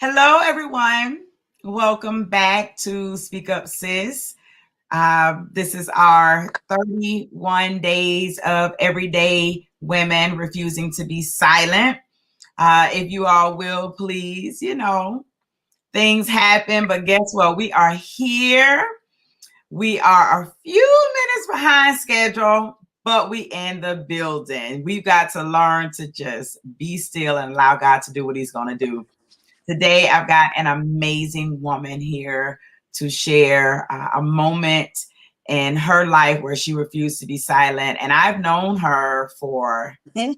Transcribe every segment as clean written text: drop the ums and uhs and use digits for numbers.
Hello, everyone. Welcome back to Speak Up Sis. This is our 31 days of everyday women refusing to be silent. If you all will, please, things happen, but guess what? We are here. We are a few minutes behind schedule, but we in the building. We've got to learn to just be still and allow God to do what He's going to do. Today, I've got an amazing woman here to share a moment in her life where she refused to be silent. And I've known her for, I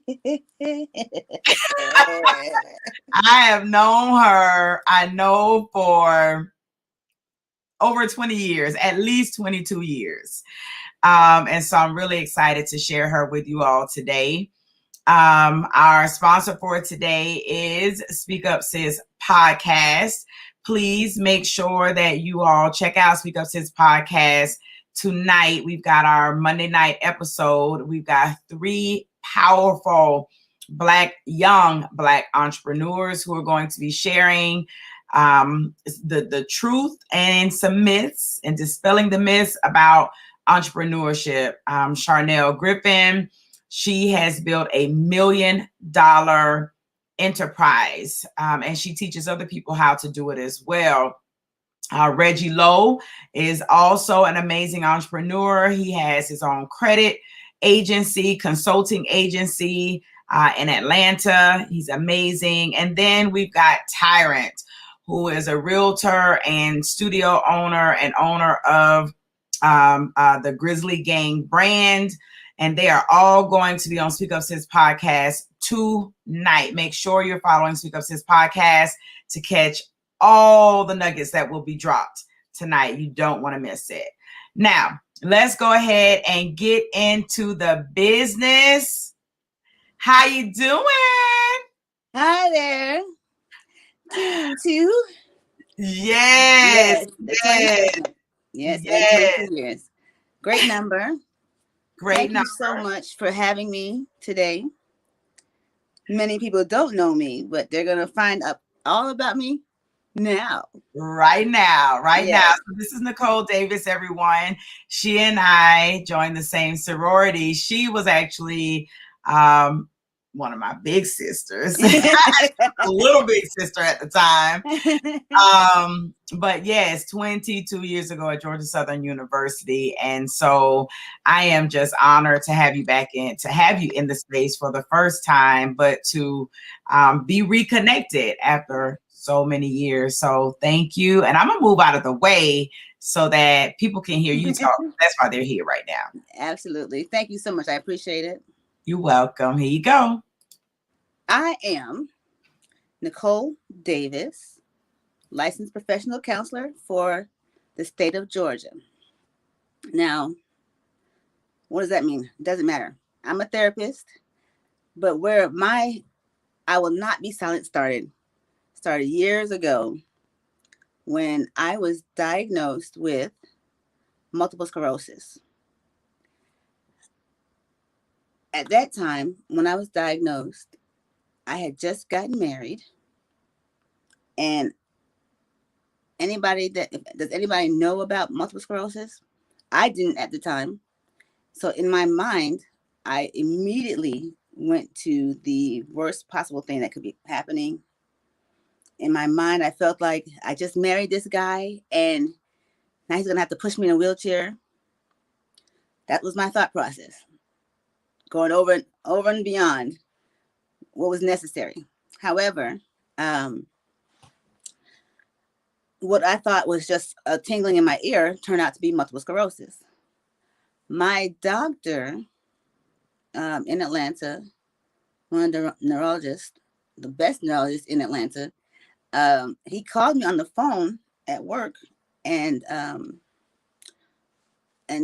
have known her, I know for over 20 years, at least 22 years. And so I'm really excited to share her with you all today. Our sponsor for today is Speak Up Sis Podcast. Please make sure that you all check out Speak Up Sis Podcast. Tonight, we've got our Monday night episode. We've got 3 powerful young Black entrepreneurs who are going to be sharing the truth and some myths and dispelling the myths about entrepreneurship. Charnel Griffin, she has built $1 million enterprise, and she teaches other people how to do it as well. Reggie Lowe is also an amazing entrepreneur. He has his own credit agency, consulting agency in Atlanta. He's amazing. And then we've got Tyrant, who is a realtor and studio owner and owner of the Grizzly Gang brand. And they are all going to be on Speak Up Sis Podcast tonight. Make sure you're following Speak Up Sis Podcast to catch all the nuggets that will be dropped tonight. You don't want to miss it. Now, let's go ahead and get into the business. How you doing? Hi there. 22. Yes. Yes. 22 years. Great number. Great number. Thank you so much for having me today. Many people don't know me, but they're going to find out all about me now. Right now. So this is Nicole Davis, everyone. She and I joined the same sorority. She was actually one of my big sisters, a little big sister at the time. But yes, 22 years ago at Georgia Southern University. And so I am just honored to have you in the space for the first time, but to be reconnected after so many years. So thank you. And I'm going to move out of the way so that people can hear you talk. That's why they're here right now. Absolutely. Thank you so much. I appreciate it. You're welcome. Here you go. I am Nicole Davis, licensed professional counselor for the state of Georgia. Now, what does that mean? It doesn't matter. I'm a therapist, but where I will not be silent started years ago when I was diagnosed with multiple sclerosis. At that time, when I was diagnosed, I had just gotten married. And does anybody know about multiple sclerosis? I didn't at the time. So in my mind, I immediately went to the worst possible thing that could be happening. In my mind, I felt like I just married this guy and now he's going to have to push me in a wheelchair. That was my thought process, going over and beyond what was necessary. However, what I thought was just a tingling in my ear turned out to be multiple sclerosis. My doctor in Atlanta, one of the neurologists, the best neurologist in Atlanta, he called me on the phone at work and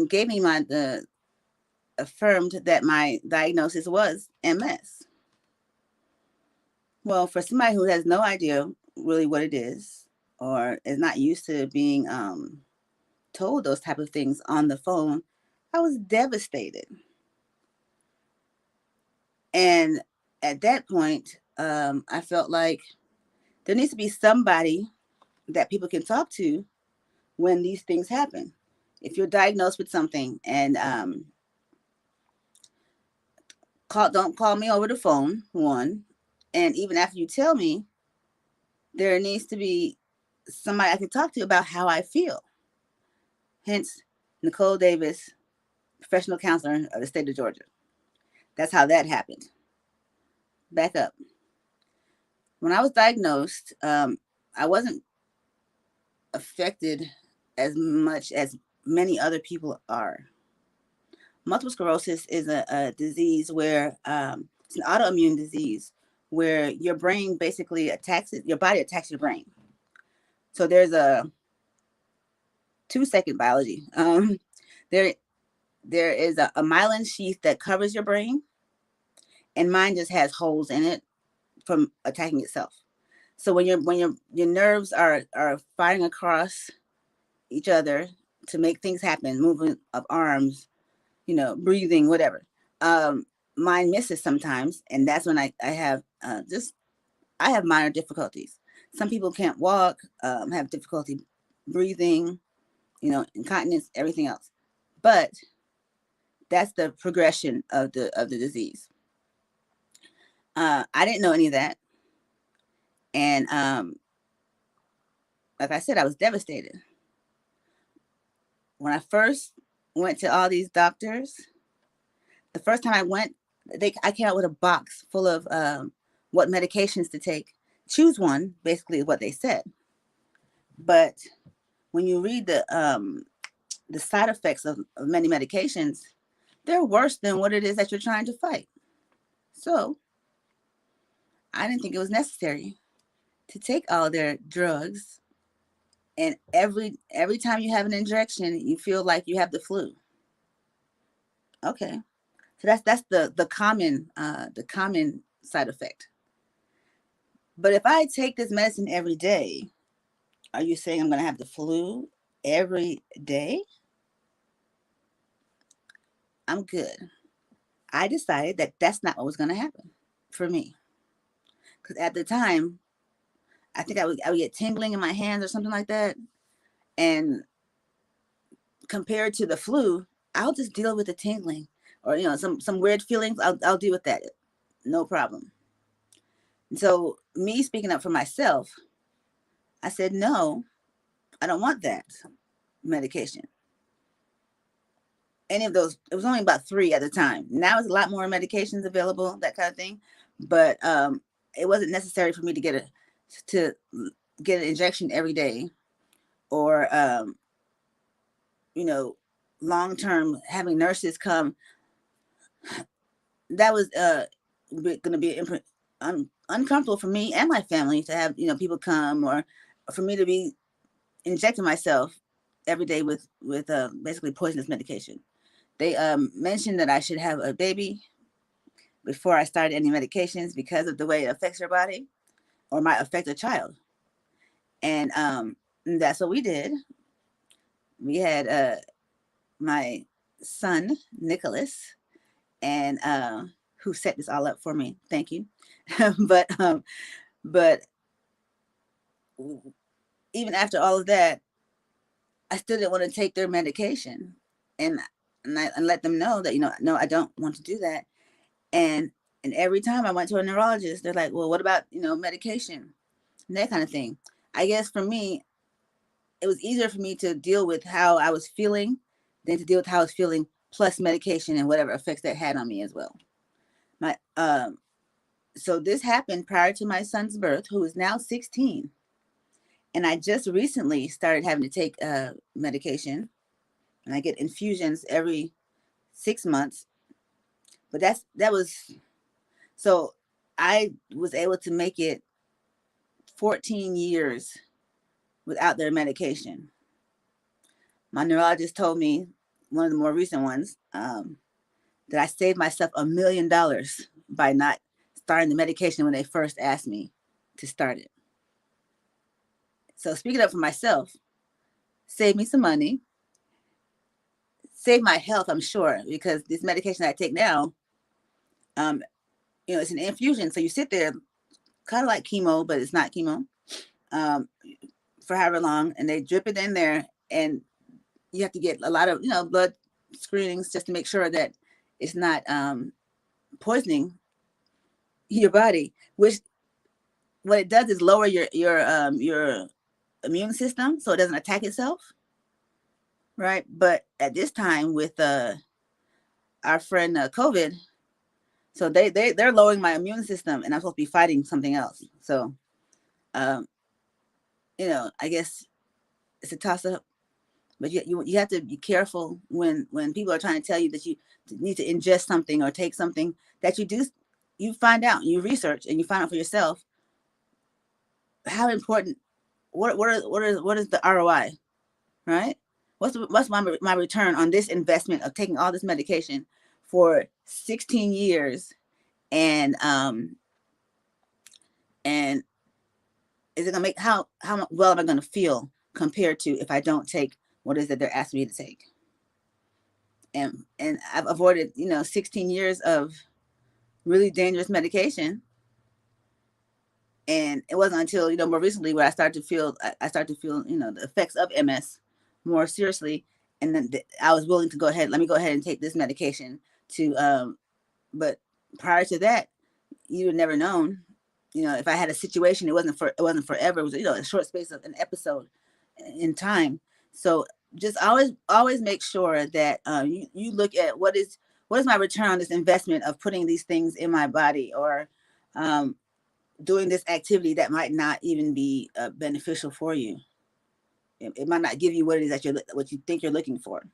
gave me affirmed that my diagnosis was MS. Well, for somebody who has no idea really what it is or is not used to being told those type of things on the phone, I was devastated. And at that point, I felt like There needs to be somebody that people can talk to when these things happen. If you're diagnosed with something and don't call me over the phone, one, and even after you tell me, there needs to be somebody I can talk to about how I feel. Hence, Nicole Davis, professional counselor of the state of Georgia. That's how that happened. Back up. When I was diagnosed, I wasn't affected as much as many other people are. Multiple sclerosis is a disease where it's an autoimmune disease where your brain basically attacks it, your body attacks your brain. So there's a 2-second biology. There there is a myelin sheath that covers your brain, and mine just has holes in it from attacking itself. So when your nerves are firing across each other to make things happen, movement of arms, breathing, whatever. Um, Mine misses sometimes, and that's when I have just I have minor difficulties. Some people can't walk, have difficulty breathing, incontinence, everything else. But that's the progression of the disease. I didn't know any of that, and like I said, I was devastated when I first went to all these doctors. The first time I went, I came out with a box full of what medications to take. Choose one, basically, is what they said. But when you read the side effects of many medications, they're worse than what it is that you're trying to fight. So I didn't think it was necessary to take all their drugs. And every time you have an injection, you feel like you have the flu. Okay, so that's the common side effect. But if I take this medicine every day, are you saying I'm going to have the flu every day? I'm good. I decided that that's not what was going to happen for me. Because at the time, I think I would get tingling in my hands or something like that. And compared to the flu, I'll just deal with the tingling or, some weird feelings. I'll deal with that. No problem. And so, me speaking up for myself, I said, no, I don't want that medication. Any of those. It was only about 3 at the time. Now it's a lot more medications available, that kind of thing. But it wasn't necessary for me to to get an injection every day, or you know, long term having nurses come. That was going to be uncomfortable for me and my family to have people come, or for me to be injecting myself every day with basically poisonous medication. They mentioned that I should have a baby before I started any medications because of the way it affects your body or might affect a child. And that's what we did. We had my son, Nicholas, and who set this all up for me. Thank you. But even after all of that, I still didn't want to take their medication, and and let them know that no, I don't want to do that. And every time I went to a neurologist, they're like, well, what about medication and that kind of thing. I guess for me, it was easier for me to deal with how I was feeling than to deal with how I was feeling plus medication and whatever effects that had on me as well. My So this happened prior to my son's birth, who is now 16, and I just recently started having to take medication, and I get infusions every 6 months. But that was so I was able to make it 14 years without their medication. My neurologist told me, one of the more recent ones, that I saved myself $1 million by not starting the medication when they first asked me to start it. So speaking up for myself, save me some money, save my health, I'm sure, because this medication I take now, it's an infusion. So you sit there kind of like chemo, but it's not chemo. for however long, and they drip it in there, and you have to get a lot of blood screenings just to make sure that it's not poisoning your body. Which what it does is lower your immune system so it doesn't attack itself, right? But at this time with our friend COVID, so they're lowering my immune system, and I'm supposed to be fighting something else. So, um, I guess it's a toss up. But you have to be careful when people are trying to tell you that you need to ingest something or take something that you find out, you research, and you find out for yourself how important. What is the ROI, right? What's my return on this investment of taking all this medication for 16 years, and and is it gonna make how well am I gonna feel compared to if I don't take what is it they're asking me to take? And I've avoided 16 years of really dangerous medication, and it wasn't until more recently where I started to feel the effects of MS more seriously, and then I was willing to let me go ahead and take this medication to but prior to that, you would never known. If I had a situation, it wasn't forever. It was a short space of an episode in time. So just always make sure that you look at what is my return on this investment of putting these things in my body, or doing this activity that might not even be beneficial for you. It might not give you what it is that what you think you're looking for.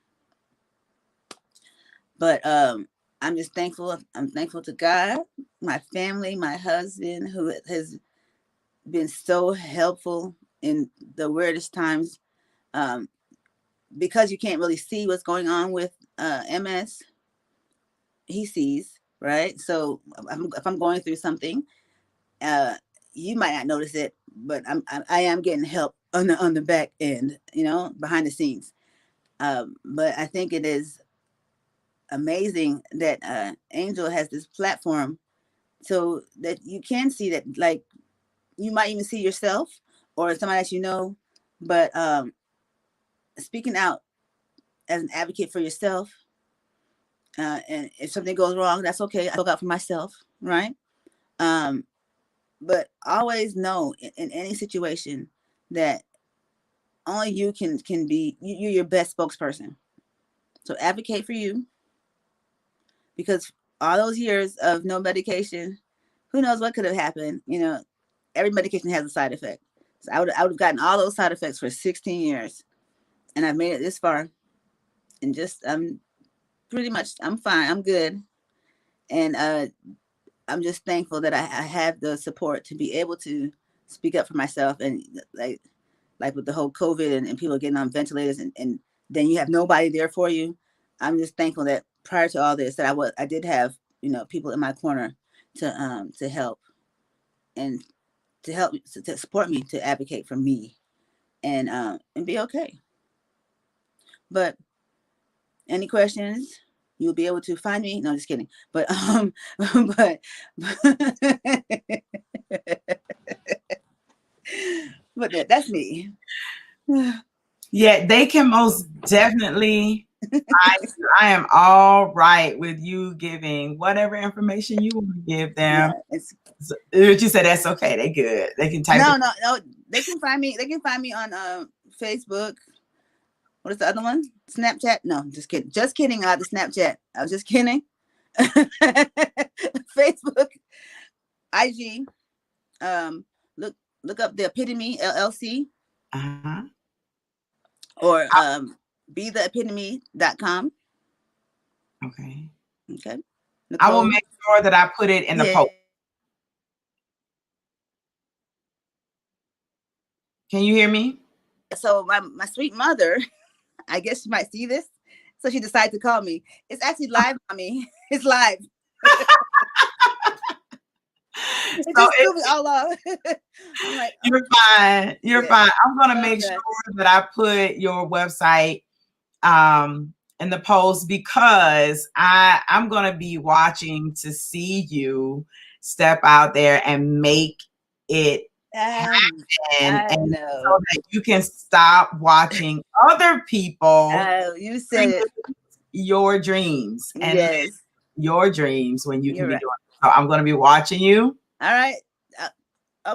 But I'm just thankful. I'm thankful to God, my family, my husband, who has been so helpful in the weirdest times. Because you can't really see what's going on with MS, he sees, right? So if I'm going through something, you might not notice it, but I am getting help on the back end, behind the scenes. But I think it is amazing that Angel has this platform so that you can see that, like, you might even see yourself or somebody that but speaking out as an advocate for yourself, and if something goes wrong, that's okay. I spoke out for myself, right? But always know in any situation that only you can be you're your best spokesperson. So advocate for you, because all those years of no medication, who knows what could have happened? Every medication has a side effect. So I would have gotten all those side effects for 16 years, and I've made it this far, and just pretty much I'm fine. I'm good, and I'm just thankful that I have the support to be able to speak up for myself, and like with the whole COVID and people getting on ventilators, and then you have nobody there for you. I'm just thankful that prior to all this, that I did have people in my corner to help, and to support me, to advocate for me, and be okay. But any questions, you'll be able to find me. No, just kidding. But but but that's me. Yeah, they can most definitely find you. I am all right with you giving whatever information you want to give them. Yeah, But you said that's okay. They good. They can type it. No. They can find me. They can find me on Facebook. What is the other one? Snapchat? No, just kidding. Just kidding. The Snapchat. I was just kidding. Facebook, IG. Look up the Epitome LLC. Uh-huh. Or betheepitome.com. Okay. Okay. Nicole, I will make sure that I put it in the post. Can you hear me? So my sweet mother, I guess she might see this, so she decided to call me. It's actually live, mommy. It's live. It just threw me all off. I'm like, you're fine. You're fine. I'm gonna make sure that I put your website in the post, because I'm gonna be watching to see you step out there and make it happen, I and know. so that you can stop watching other people You said it. your dreams and live Yes, your dreams when you can you're be right. doing it. So I'm going to be watching you All right. Uh,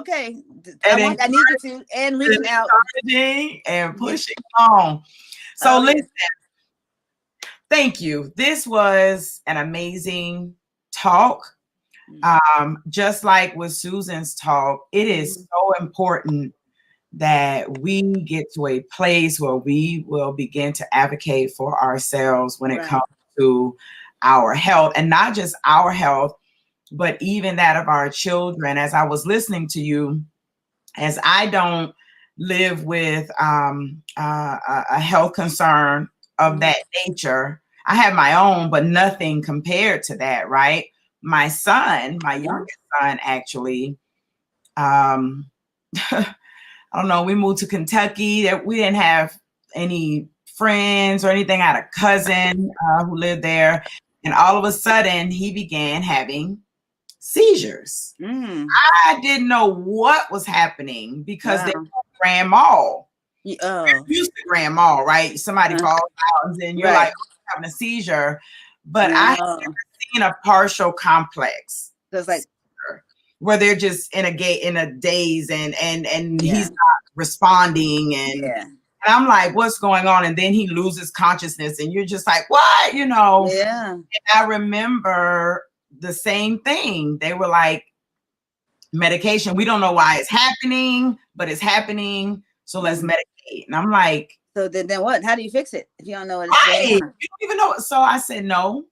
okay. and I need you to, and reaching out. encouraging and Yeah. pushing on. So Oh listen, yes. thank you. This was an amazing talk. Just like with Susan's talk, it is so important that we get to a place where we will begin to advocate for ourselves when it Right. comes to our health, and not just our health, but even that of our children. As I was listening to you, as I don't live with a health concern of that nature, I have my own, but nothing compared to that, right? My son, my youngest son, actually, I don't know, we moved to Kentucky, that we didn't have any friends or anything. I had a cousin who lived there, and all of a sudden he began having seizures. I didn't know what was happening because they Wow. Grand Mall. Oh. Used to Grand Mall, right? Somebody falls out and then you're Right. like, oh, I'm having a seizure. But I have No. never seen a partial complex So it's like, where they're just in a daze and yeah. he's not responding and Yeah. I'm like, what's going on? And then he loses consciousness and you're just like, what? You know? Yeah. And I remember the same thing. They were like, medication. We don't know why it's happening, but it's happening. So let's medicate. And I'm like, so then what? How do you fix it if you don't know what it's going right. on? You don't even know. So I said, no.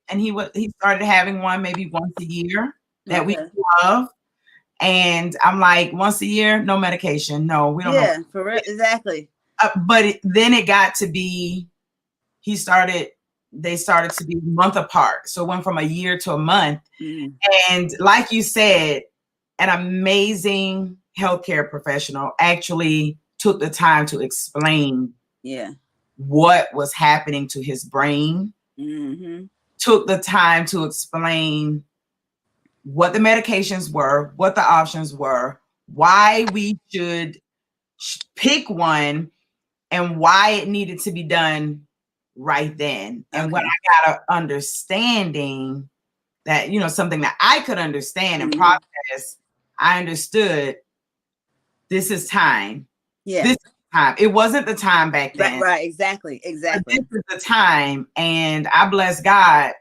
And he started having one maybe once a year that we love. And I'm like, once a year, no medication. No, we don't know. Yeah, for real. Exactly. But then it got to be, they started to be a month apart. So it went from a year to a month. And like you said, an amazing healthcare professional actually took the time to explain what was happening to his brain, took the time to explain what the medications were, what the options were, why we should pick one, and why it needed to be done right then. And when I got an understanding that, something that I could understand and process, I understood this is time. Yeah. This is time. It wasn't the time back then. Right. Exactly. Exactly. But this is the time. And I bless God,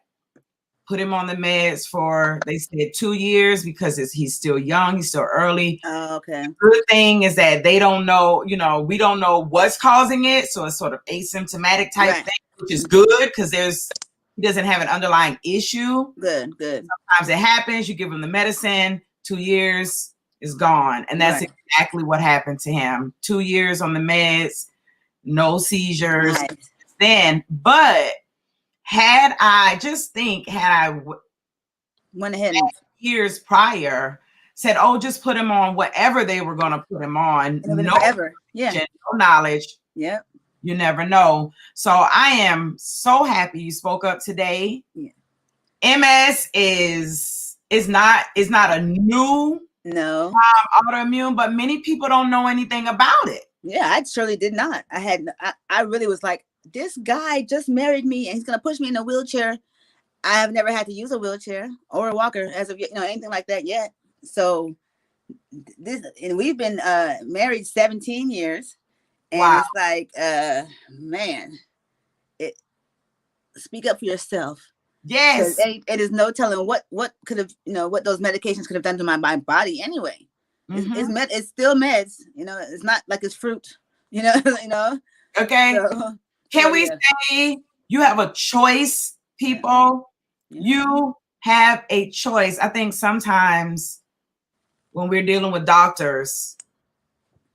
put him on the meds for, they said 2 years because he's still young. He's still early. Oh, okay. The good thing is that they don't know, we don't know what's causing it. So it's sort of asymptomatic type thing, which is good because he doesn't have an underlying issue. Good. Sometimes it happens. You give him the medicine, 2 years is gone. And that's exactly what happened to him. 2 years on the meds, no seizures. Then, but had I went ahead years prior said, oh, just put him on whatever they were going to put him on. No knowledge. Yep. You never know. So I am so happy you spoke up today. Yeah. MS is not a new autoimmune, but many people don't know anything about it. Yeah, I surely did not. I really was like, this guy just married me and he's gonna push me in a wheelchair. I have never had to use a wheelchair or a walker as of anything like that yet. So and we've been married 17 years. And it's like, man, speak up for yourself. Yes. It is no telling what could have, what those medications could have done to my body anyway. It's still meds, it's not like it's fruit, Okay. So, can we say you have a choice, people? You have a choice. I think sometimes when we're dealing with doctors,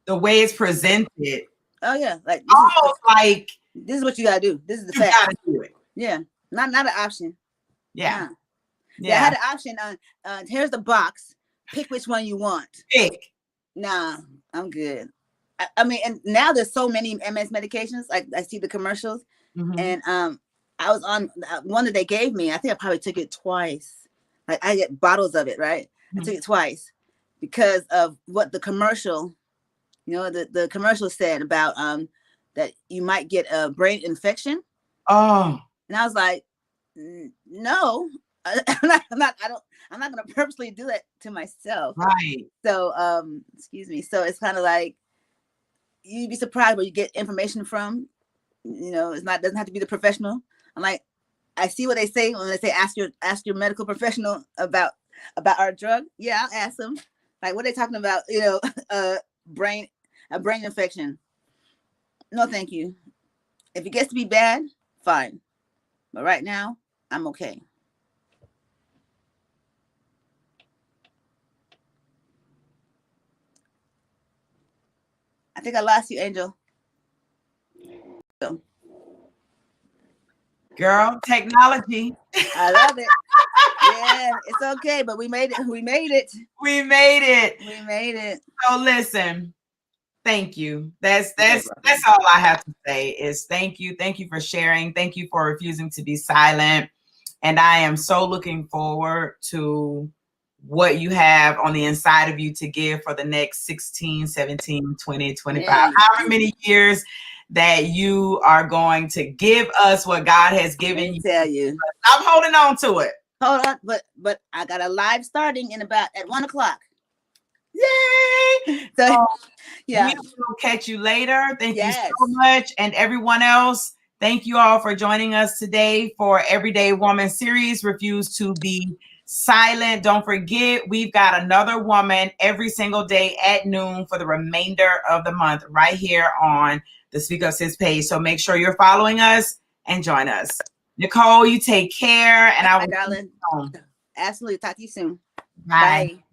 the way it's presented. Oh yeah, like this is what you gotta do. This is the fact. You gotta do it. Yeah, not an option. Yeah. Yeah. I had an option on. Here's the box. Pick which one you want. Pick. Nah, I'm good. I mean, and now there's so many MS medications. Like I see the commercials, and I was on one that they gave me. I think I probably took it twice. Like I get bottles of it, right? I took it twice, because of what the commercial, the commercial said about that you might get a brain infection. Oh. And I was like, no, I'm not going to purposely do that to myself. Right. So, excuse me. So it's kind of like, you'd be surprised where you get information from. Doesn't have to be the professional. I'm like, I see what they say when they say ask your medical professional about our drug. Yeah, I'll ask them. Like, what are they talking about? A brain infection. No, thank you. If it gets to be bad, fine. But right now, I'm okay. I think I lost you, Angel. Girl, technology. I love it. Yeah, it's okay, but we made it. We made it. We made it. We made it. So listen, thank you. That's all I have to say is thank you. Thank you for sharing. Thank you for refusing to be silent. And I am so looking forward to what you have on the inside of you to give for the next 16, 17, 20, 25, however many years that you are going to give us what God has given you. Tell you. I'm holding on to it. Hold on, but I got a live starting at 1:00. Yay! So, yeah. We will catch you later. Thank you so much. And everyone else, thank you all for joining us today for Everyday Woman series, Refuse to Be Silent. Don't forget, we've got another woman every single day at noon for the remainder of the month right here on the Speak Up Sis page. So make sure you're following us and join us. Nicole, you take care. And I will. Darling. Absolutely. Talk to you soon. Bye.